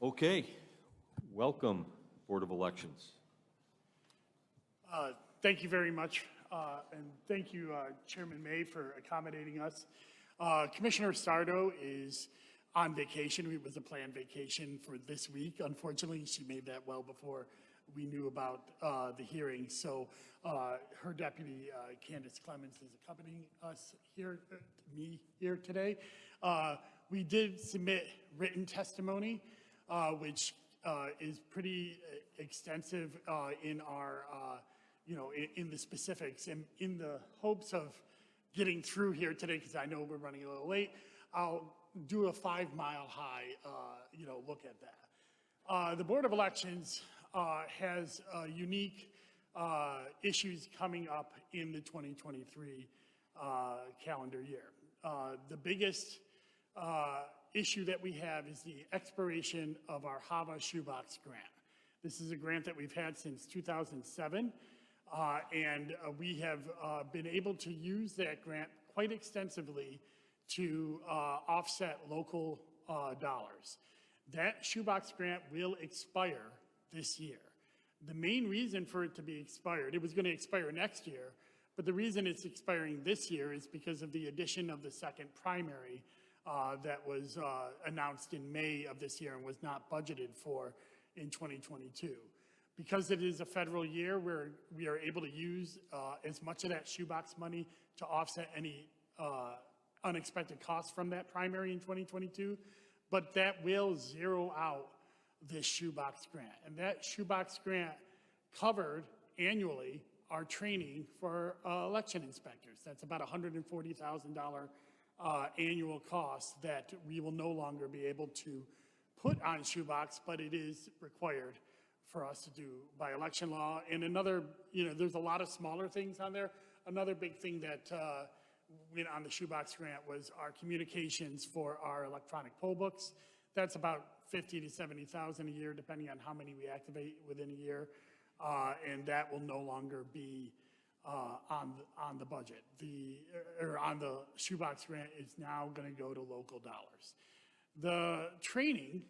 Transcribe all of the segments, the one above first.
Okay, welcome, Board of Elections. Thank you very much, and thank you, Chairman May, for accommodating us. Commissioner Sardo is on vacation. It was a planned vacation for this week. Unfortunately, she made that well before we knew about the hearing. So her deputy, Candace Clemens, is accompanying us here, me here today. We did submit written testimony, which is pretty extensive in our in the specifics, and in the hopes of getting through here today, because I know we're running a little late, I'll do a 5-mile high, look at that. The Board of Elections has unique issues coming up in the 2023 calendar year. The biggest issue that we have is the expiration of our HAVA shoebox grant. This is a grant that we've had since 2007. And we have been able to use that grant quite extensively to offset local dollars. That shoebox grant will expire this year. The main reason for it to be expired, it was going to expire next year, but the reason it's expiring this year is because of the addition of the second primary that was announced in May of this year and was not budgeted for in 2022. Because it is a federal year, we are able to use as much of that shoebox money to offset any unexpected costs from that primary in 2022, but that will zero out this shoebox grant. And that shoebox grant covered annually our training for election inspectors. That's about $140,000 annual cost that we will no longer be able to put on shoebox, but it is required for us to do by election law. And another, there's a lot of smaller things on there. Another big thing that went on the shoebox grant was our communications for our electronic poll books. That's about $50,000 to $70,000 a year, depending on how many we activate within a year. And that will no longer be on the budget. On the shoebox grant is now going to go to local dollars. The training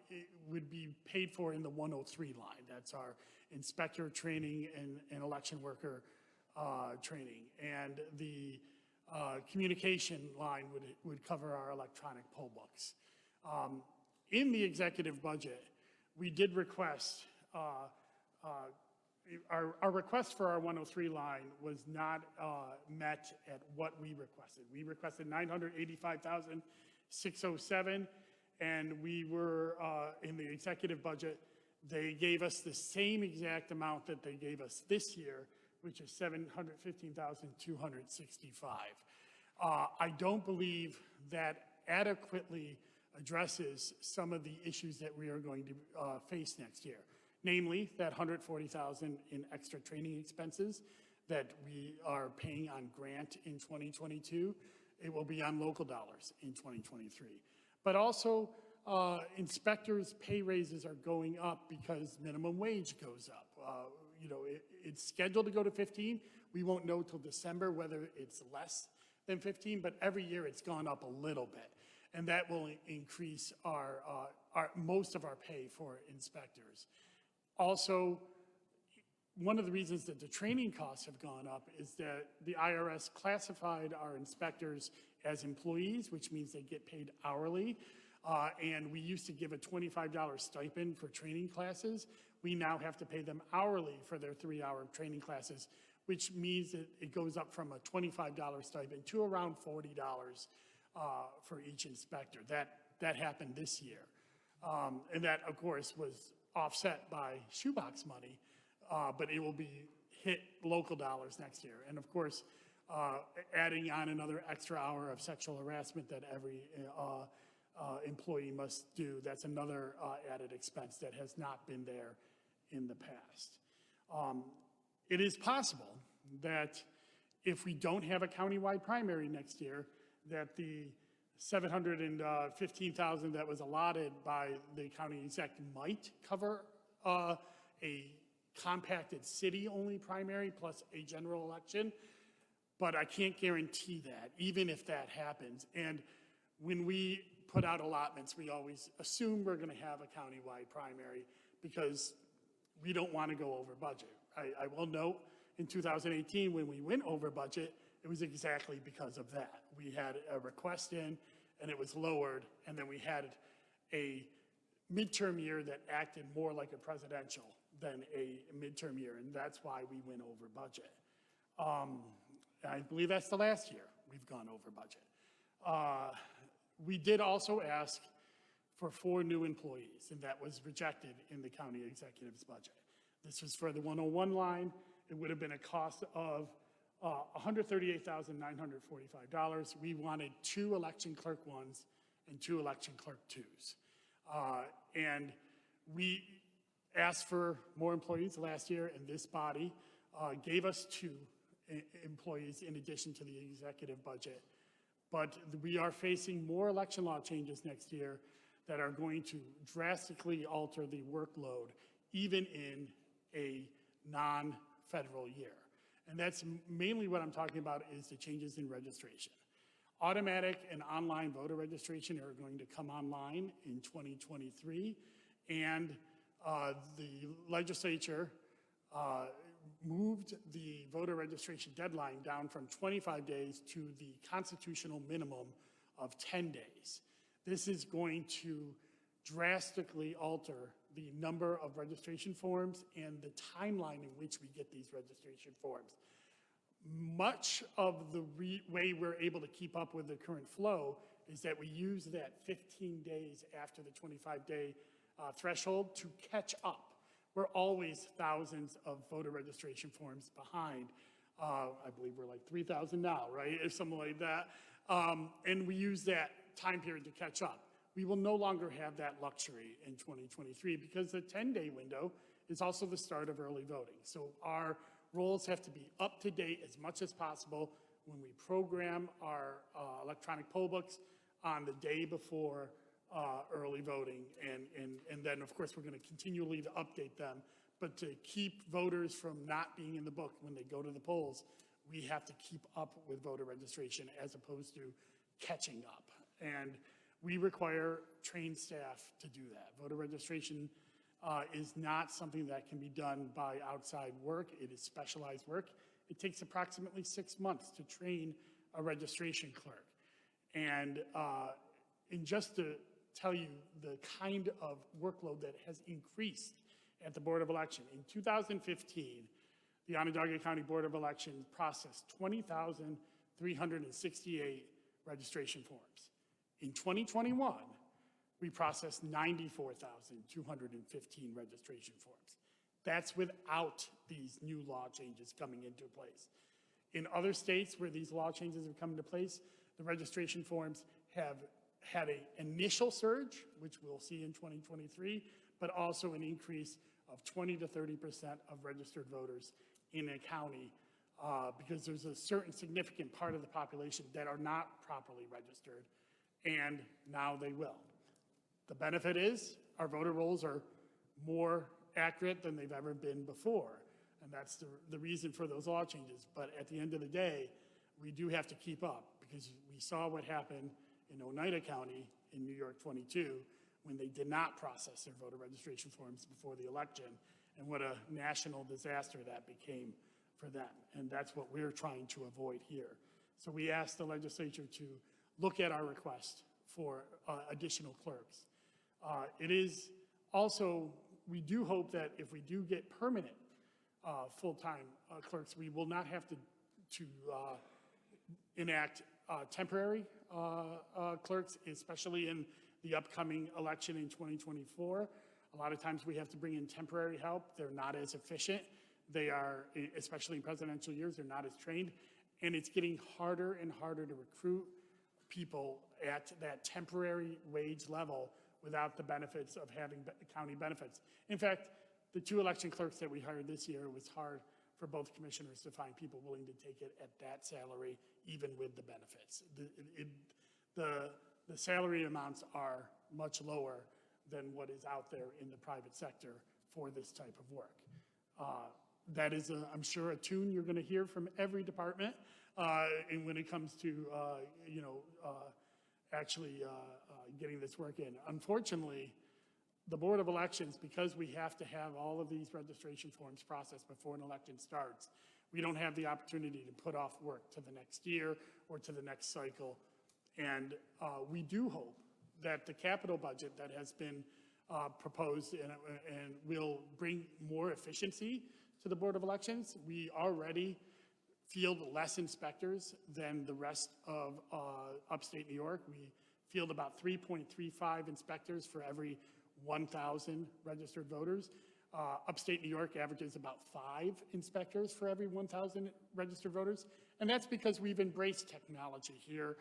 it would be paid for in the 103 line. That's our inspector training and election worker training. And the communication line would cover our electronic poll books. In the executive budget, we did request, our request for our 103 line was not met at what we requested. We requested $985,607, and we were in the executive budget. They gave us the same exact amount that they gave us this year, which is $715,265. I don't believe that adequately addresses some of the issues that we are going to face next year, namely that $140,000 in extra training expenses that we are paying on grant in 2022. It will be on local dollars in 2023. But also, inspectors' pay raises are going up because minimum wage goes up. It's scheduled to go to 15. We won't know till December whether it's less than 15, but every year it's gone up a little bit. And that will increase most of our pay for inspectors. Also, one of the reasons that the training costs have gone up is that the IRS classified our inspectors as employees, which means they get paid hourly. And we used to give a $25 stipend for training classes. We now have to pay them hourly for their 3-hour training classes, which means that it goes up from a $25 stipend to around $40 for each inspector. That happened this year. And that, of course, was offset by shoebox money, but it will be hit local dollars next year. And of course, adding on another extra hour of sexual harassment that every employee must do, that's another added expense that has not been there in the past. It is possible that if we don't have a countywide primary next year, that the $715,000 that was allotted by the county exec might cover a compacted city-only primary plus a general election, but I can't guarantee that, even if that happens. And when we put out allotments, we always assume we're going to have a countywide primary because we don't want to go over budget. I will note in 2018, when we went over budget, it was exactly because of that. We had a request in and it was lowered, and then we had a midterm year that acted more like a presidential than a midterm year, and that's why we went over budget. I believe that's the last year we've gone over budget. We did also ask for 4 new employees, and that was rejected in the county executive's budget. This was for the 101 line. It would have been a cost of $138,945. We wanted 2 election clerk 1s and 2 election clerk 2s. And we asked for more employees last year, and this body gave us 2 employees in addition to the executive budget. But we are facing more election law changes next year that are going to drastically alter the workload, even in a non-federal year. And that's mainly what I'm talking about is the changes in registration. Automatic and online voter registration are going to come online in 2023, and the legislature moved the voter registration deadline down from 25 days to the constitutional minimum of 10 days. This is going to drastically alter the number of registration forms and the timeline in which we get these registration forms. Much of the way we're able to keep up with the current flow is that we use that 15 days after the 25-day threshold to catch up. We're always thousands of voter registration forms behind. I believe we're like 3,000 now, right? Or something like that. And we use that time period to catch up. We will no longer have that luxury in 2023 because the 10-day window is also the start of early voting. So our rolls have to be up to date as much as possible when we program our electronic poll books on the day before early voting. And then, of course, we're going to continually update them. But to keep voters from not being in the book when they go to the polls, we have to keep up with voter registration as opposed to catching up. And we require trained staff to do that. Voter registration is not something that can be done by outside work. It is specialized work. It takes approximately 6 months to train a registration clerk. And just to tell you the kind of workload that has increased at the Board of Election. In 2015, the Onondaga County Board of Election processed 20,368 registration forms. In 2021, we processed 94,215 registration forms. That's without these new law changes coming into place. In other states where these law changes have come into place, the registration forms have had an initial surge, which we'll see in 2023, but also an increase of 20 to 30% of registered voters in a county because there's a certain significant part of the population that are not properly registered, and now they will. The benefit is our voter rolls are more accurate than they've ever been before, and that's the reason for those law changes. But at the end of the day, we do have to keep up because we saw what happened in Oneida County in New York 22 when they did not process their voter registration forms before the election, and what a national disaster that became for them. And that's what we're trying to avoid here. So we asked the legislature to look at our request for additional clerks. It is also, we do hope that if we do get permanent full-time clerks, we will not have to enact temporary clerks, especially in the upcoming election in 2024. A lot of times we have to bring in temporary help. They're not as efficient. They are, especially in presidential years, they're not as trained. And it's getting harder and harder to recruit people at that temporary wage level without the benefits of having county benefits. In fact, the 2 election clerks that we hired this year, it was hard for both commissioners to find people willing to take it at that salary, even with the benefits. The salary amounts are much lower than what is out there in the private sector for this type of work. That is, I'm sure, a tune you're going to hear from every department and when it comes to, actually getting this work in. Unfortunately, the Board of Elections, because we have to have all of these registration forms processed before an election starts, we don't have the opportunity to put off work to the next year or to the next cycle. And we do hope that the capital budget that has been proposed and will bring more efficiency to the Board of Elections. We already field less inspectors than the rest of upstate New York. We field about 3.35 inspectors for every 1,000 registered voters. Upstate New York averages about 5 inspectors for every 1,000 registered voters. And that's because we've embraced technology here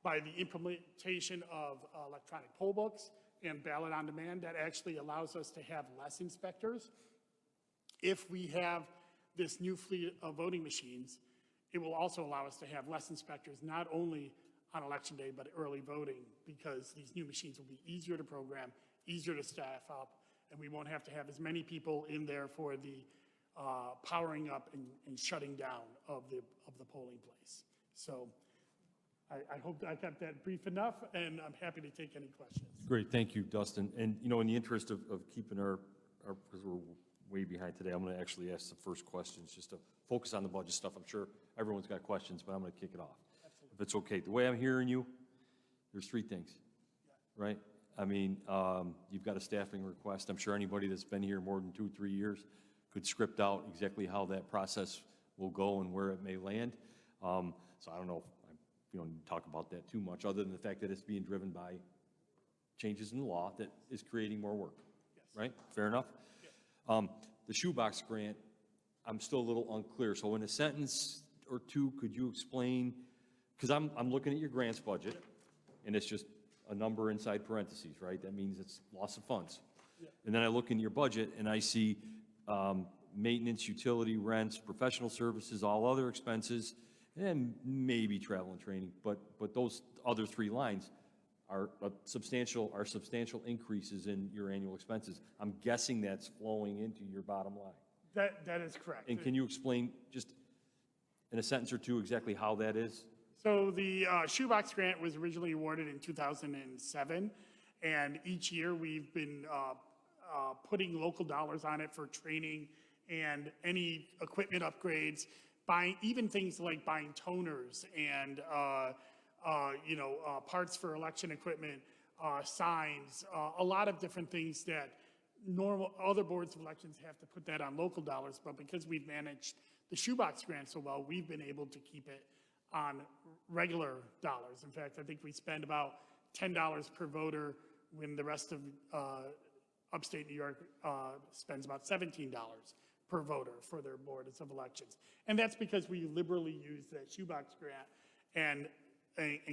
by the implementation of electronic poll books and ballot on demand. That actually allows us to have less inspectors. If we have this new fleet of voting machines, it will also allow us to have less inspectors, not only on election day, but early voting, because these new machines will be easier to program, easier to staff up, and we won't have to have as many people in there for the powering up and shutting down of the polling place. So I hope I kept that brief enough, and I'm happy to take any questions. Great, thank you, Dustin. And, you know, in the interest of keeping our because we're way behind today, I'm going to actually ask the first questions just to focus on the budget stuff. I'm sure everyone's got questions, but I'm going to kick it off. Absolutely. If it's okay. The way I'm hearing you, there's 3 things, right? I mean, you've got a staffing request. I'm sure anybody that's been here more than 2 or 3 years could script out exactly how that process will go and where it may land. So I don't know if we don't talk about that too much, other than the fact that it's being driven by changes in the law that is creating more work, right? Fair enough? The shoebox grant, I'm still a little unclear. So in a sentence or two, could you explain, because I'm looking at your grants budget, and it's just a number inside parentheses, right? That means it's loss of funds. Yeah. And then I look into your budget, and I see maintenance, utility, rents, professional services, all other expenses, and maybe travel and training. But those other 3 lines are substantial increases in your annual expenses. I'm guessing that's flowing into your bottom line. That is correct. And can you explain just in a sentence or two exactly how that is? So the shoebox grant was originally awarded in 2007, and each year we've been putting local dollars on it for training and any equipment upgrades, buying even things like buying toners and parts for election equipment, signs, a lot of different things that normal other boards of elections have to put that on local dollars. But because we've managed the shoebox grant so well, we've been able to keep it on regular dollars. In fact, I think we spend about $10 per voter when the rest of upstate New York spends about $17 per voter for their boards of elections. And that's because we liberally use that shoebox grant and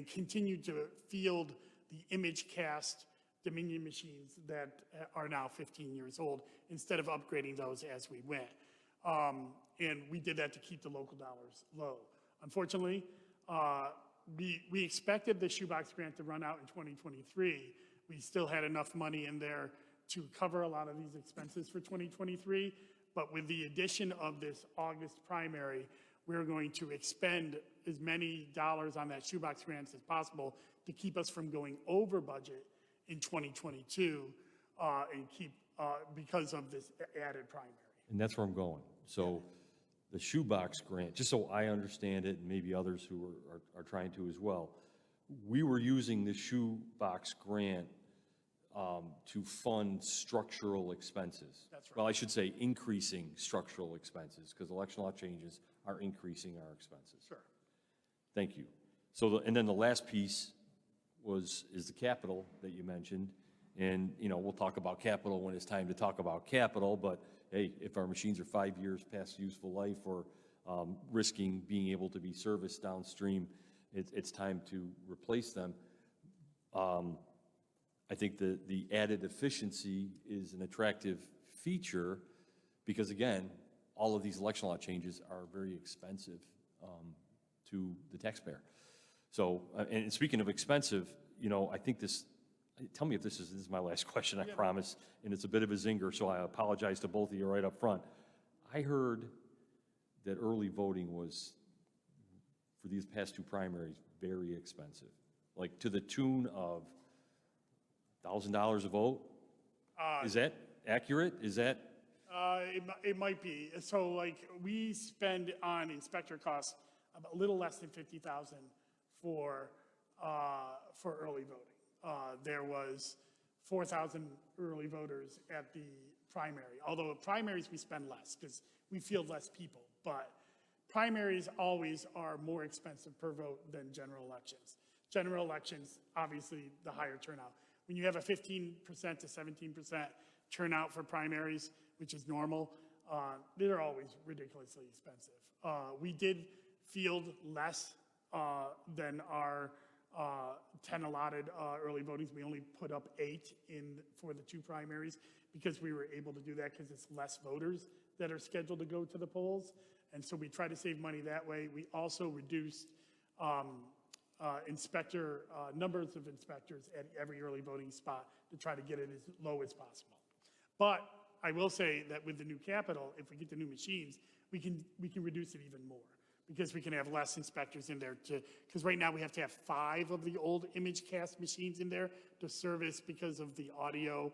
continue to field the image cast Dominion machines that are now 15 years old instead of upgrading those as we went. And we did that to keep the local dollars low. Unfortunately, we expected the shoebox grant to run out in 2023. We still had enough money in there to cover a lot of these expenses for 2023, but with the addition of this August primary, we're going to expend as many dollars on that shoebox grants as possible to keep us from going over budget in 2022 and keep because of this added primary. And that's where I'm going. So the shoebox grant, just so I understand it, and maybe others who are trying to as well, we were using the shoebox grant to fund structural expenses. That's right. Well, I should say increasing structural expenses, because election law changes are increasing our expenses. Sure. Thank you. So, and then the last piece is the capital that you mentioned, and we'll talk about capital when it's time to talk about capital. But hey, if our machines are 5 years past useful life or risking being able to be serviced downstream, it's time to replace them. I think the added efficiency is an attractive feature because, again, all of these election law changes are very expensive to the taxpayer. So, and speaking of expensive, I think this, tell me if this is my last question, I promise, and it's a bit of a zinger, so I apologize to both of you right up front. I heard that early voting was, for these past 2 primaries, very expensive. like to the tune of $1,000 a vote? Is that accurate? Is that, It might be. So like we spend on inspector costs a little less than 50,000 for early voting. There was 4,000 early voters at the primary. Although at primaries we spend less because we field less people, but primaries always are more expensive per vote than general elections. General elections, obviously, the higher turnout. When you have a 15% to 17% turnout for primaries, which is normal, they're always ridiculously expensive. We did field less than our 10 allotted early votings. We only put up 8 for the 2 primaries because we were able to do that because it's less voters that are scheduled to go to the polls. And so we try to save money that way. We also reduced numbers of inspectors at every early voting spot to try to get it as low as possible. But I will say that with the new Capitol, if we get the new machines, we can reduce it even more because we can have less inspectors in there because right now we have to have 5 of the old image cast machines in there to service because of the audio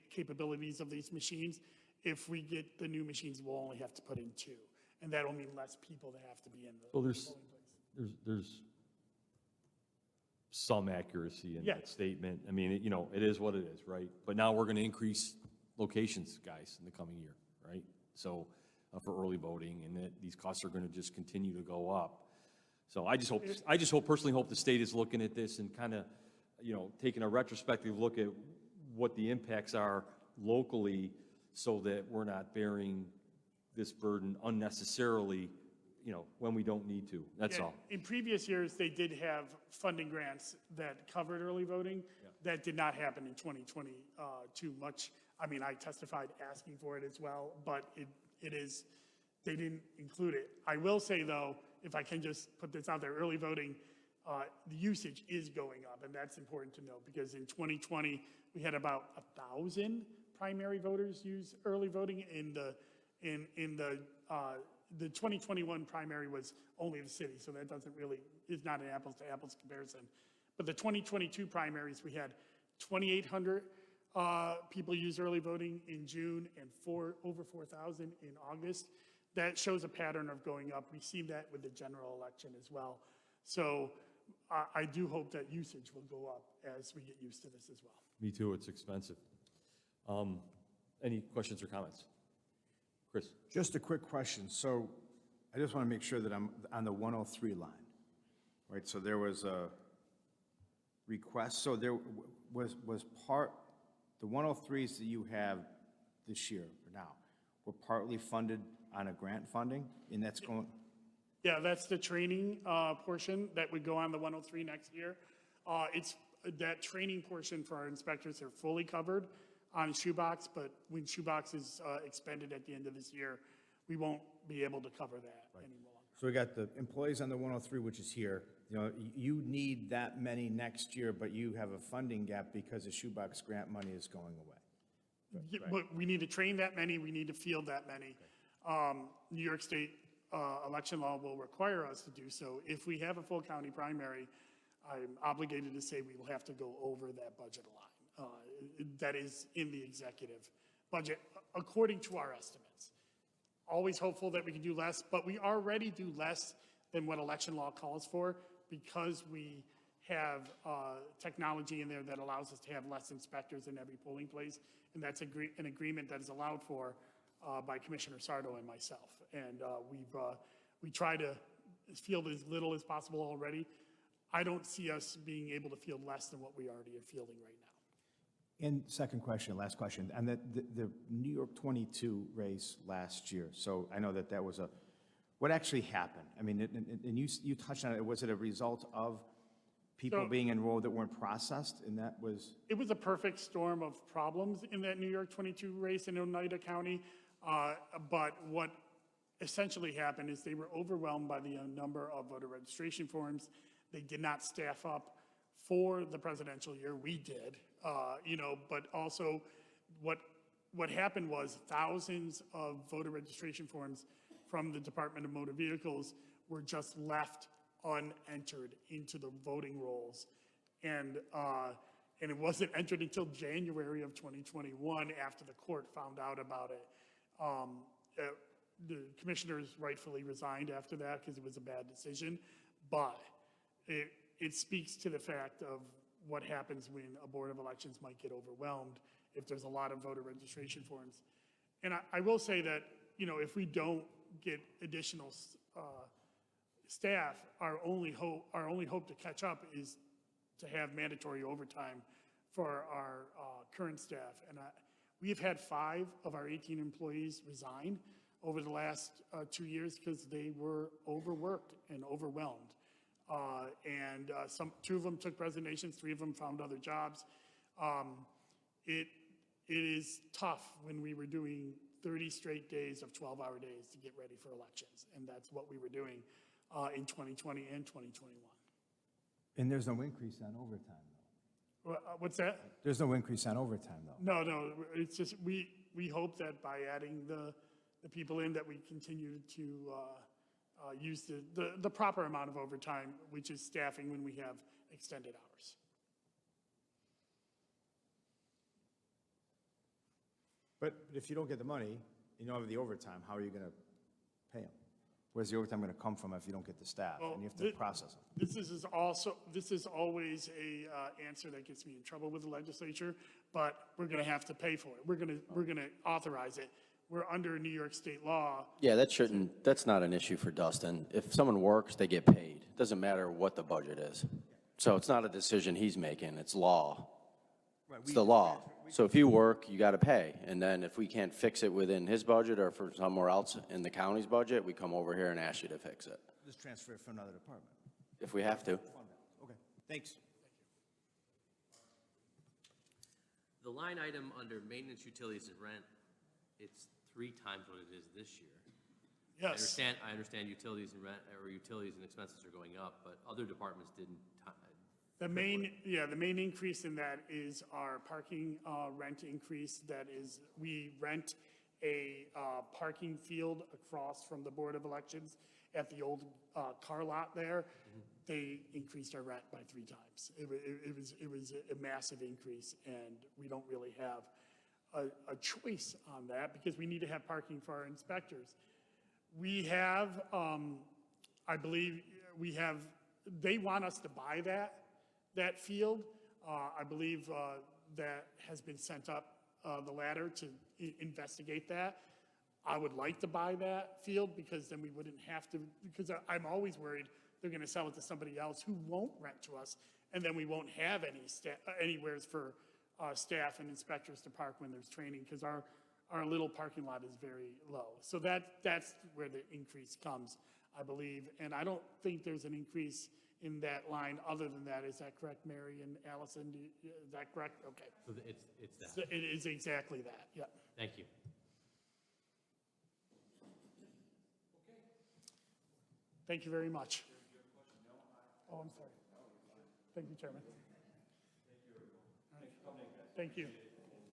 capabilities of these machines. If we get the new machines, we'll only have to put in 2, and that'll mean less people that have to be in the well, polling place. there's some accuracy in Yeah. that statement. I mean, it is what it is, right? But now we're going to increase locations, guys, in the coming year, right? So for early voting, and these costs are going to just continue to go up. So I just personally hope the state is looking at this and kind of, taking a retrospective look at what the impacts are locally so that we're not bearing this burden unnecessarily, when we don't need to. That's Yeah, all. in previous years, they did have funding grants that covered early voting. Yeah. That did not happen in 2022 much. I mean, I testified asking for it as well, but they didn't include it. I will say though, if I can just put this out there, early voting, the usage is going up, and that's important to know because in 2020, we had about 1,000 primary voters use early voting. The 2021 primary was only the city, so that is not an apples to apples comparison. But the 2022 primaries, we had 2,800 people use early voting in June and over 4,000 in August. That shows a pattern of going up. We see that with the general election as well. So I do hope that usage will go up as we get used to this as well. Me too, it's expensive. Any questions or comments? Chris? Just a quick question. So I just want to make sure that I'm on the 103 line, right? So there was a request. So there was the 103s that you have this year or now were partly funded on a grant funding, and that's going. Yeah, that's the training portion that would go on the 103 next year. It's that training portion for our inspectors are fully covered on shoebox, but when shoebox is expended at the end of this year, we won't be able to cover that anymore. So we got the employees on the 103, which is here. You need that many next year, but you have a funding gap because the shoebox grant money is going away. Yeah, but we need to train that many, we need to field that many. New York State election law will require us to do so. If we have a full county primary, I'm obligated to say we will have to go over that budget line. That is in the executive budget, according to our estimates. Always hopeful that we can do less, but we already do less than what election law calls for because we have technology in there that allows us to have less inspectors in every polling place, and that's an agreement that is allowed for by Commissioner Sardo and myself. And we try to field as little as possible already. I don't see us being able to field less than what we already are fielding right now. And second question, last question, and the New York 22 race last year. So I know that was what actually happened? I mean, and you touched on it. Was it a result of people being enrolled that weren't processed, and that was? It was a perfect storm of problems in that New York 22 race in Oneida County. But what essentially happened is they were overwhelmed by the number of voter registration forms. They did not staff up for the presidential year. We did, but also what happened was thousands of voter registration forms from the Department of Motor Vehicles were just left unentered into the voting rolls. And it wasn't entered until January of 2021 after the court found out about it. The commissioners rightfully resigned after that because it was a bad decision, but it speaks to the fact of what happens when a board of elections might get overwhelmed if there's a lot of voter registration forms. And I will say that, you know, if we don't get additional staff, our only hope to catch up is to have mandatory overtime for our current staff. And we've had 5 of our 18 employees resign over the last 2 years because they were overworked and overwhelmed. And 2 of them took resignations, 3 of them found other jobs. It is tough when we were doing 30 straight days of 12-hour days to get ready for elections. And that's what we were doing in 2020 and 2021. And there's no increase on overtime, though. What's that? There's no increase on overtime, though. No, it's just, we hope that by adding the people in that we continue to use the proper amount of overtime, which is staffing when we have extended hours. But if you don't get the money, you don't have the overtime, how are you going to pay them? Where's the overtime going to come from if you don't get the staff and you have to process them? This is always a answer that gets me in trouble with the legislature, but we're going to have to pay for it. We're going to authorize it. We're under New York state law. Yeah, that's not an issue for Dustin. If someone works, they get paid. It doesn't matter what the budget is. So it's not a decision he's making, it's law. It's the law. So if you work, you got to pay. And then if we can't fix it within his budget or for somewhere else in the county's budget, we come over here and ask you to fix it, Just transfer it from another department. if we have to. Okay, thanks. The line item under maintenance, utilities, and rent, it's 3 times what it is this year. Yes. I understand utilities and rent, or utilities and expenses are going up, but other departments didn't. The main increase in that is our parking rent increase. That is, we rent a parking field across from the Board of Elections at the old car lot there. They increased our rent by 3 times. It was a massive increase, and we don't really have a choice on that because we need to have parking for our inspectors. We have, I believe, they want us to buy that field. I believe that has been sent up the ladder to investigate that. I would like to buy that field because then we wouldn't have to, because I'm always worried they're going to sell it to somebody else who won't rent to us, and then we won't have anywheres for staff and inspectors to park when there's training because our little parking lot is very low. So that's where the increase comes, I believe. And I don't think there's an increase in that line other than that. Is that correct, Mary and Allison? Is that correct? Okay. So it's that. So it is exactly that, yeah. Thank you. Thank you very much. Oh, I'm sorry. Thank you, Chairman. Thank you. Thank you.